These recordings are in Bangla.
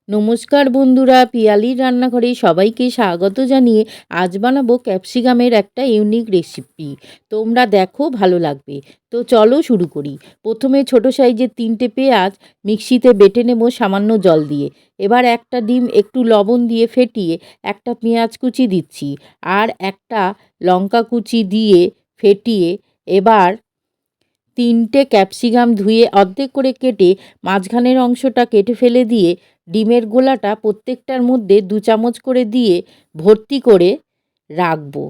নমস্কার বন্ধুরা, পিয়ালির রান্নাঘরে সবাইকে স্বাগত জানিয়ে আজ বানাবো ক্যাপসিকামের একটা ইউনিক রেসিপি। তোমরা দেখো, ভালো লাগবে। তো চলো শুরু করি। প্রথমে ছোট সাইজের 3টে পেঁয়াজ মিক্সিতে বেটে নেব সামান্য জল দিয়ে। এবার একটা ডিম একটু লবণ দিয়ে ফেটিয়ে একটা পেঁয়াজ কুচি দিচ্ছি, আর একটা লঙ্কা কুচি দিয়ে ফেটিয়ে এবার 3টে ক্যাপসিকাম ধুয়ে অর্ধেক করে কেটে মাঝখানের অংশটা কেটে ফেলে দিয়ে ডিমের গোলাটা প্রত্যেকটার মধ্যে 2 চামচ করে দিয়ে ভর্তি করে রাখবো।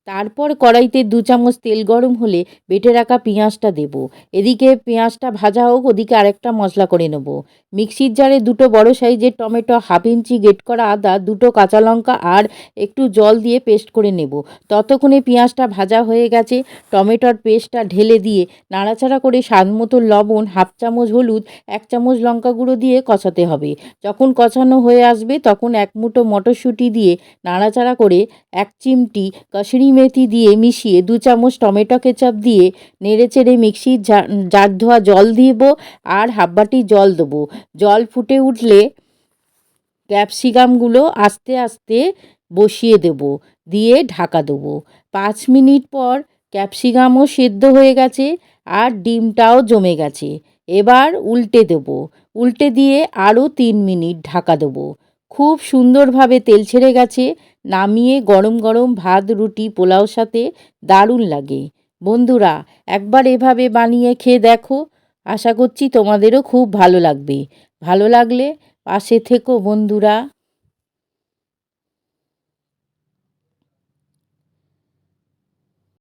তারপর কড়াইতে 2 চামচ তেল গরম হলে বেটে রাখা পেঁয়াজটা দেব। এদিকে পেঁয়াজটা ভাজা হোক, ওদিকে আরেকটা মশলা করে নেব। মিক্সির জারে 2টো বড় সাইজের টমেটো, 1/2 ইঞ্চি গ্রেট করা আদা, 2টো কাঁচা লঙ্কা আর একটু জল দিয়ে পেস্ট করে নেব। ততক্ষণে পেঁয়াজটা ভাজা হয়ে গেছে। টমেটোর পেস্টটা ঢেলে দিয়ে নাড়াচাড়া করে স্বাদ মতো লবণ, 1/2 চামচ হলুদ, 1 চামচ লঙ্কা গুঁড়ো দিয়ে কষাতে হবে। যখন কষানো হয়ে আসবে তখন 1 মুঠো মটরশুঁটি দিয়ে নাড়াচাড়া করে 1 চিমটি কসুরি মেথি দিয়ে মিশিয়ে 2 চামচ টমেটো কেচাপ দিয়ে নেড়েচেড়ে মিক্সির জার ধোয়া জল দিব আর 1/2 বাটি জল দেবো। জল ফুটে উঠলে ক্যাপসিকামগুলো আস্তে আস্তে বসিয়ে দেব, দিয়ে ঢাকা দেবো। 5 মিনিট পর ক্যাপসিকামও সেদ্ধ হয়ে গেছে আর ডিমটাও জমে গেছে। এবার উল্টে দেব। উল্টে দিয়ে আরও 3 মিনিট ঢাকা দেবো। খুব সুন্দরভাবে তেল ছেড়ে গেছে। নামিয়ে গরম গরম ভাত, রুটি, পোলাওর সাথে দারুণ লাগে। বন্ধুরা, একবার এভাবে বানিয়ে খেয়ে দেখো। আশা করছি তোমাদেরও খুব ভালো লাগবে। ভালো লাগলে পাশে থেকো বন্ধুরা।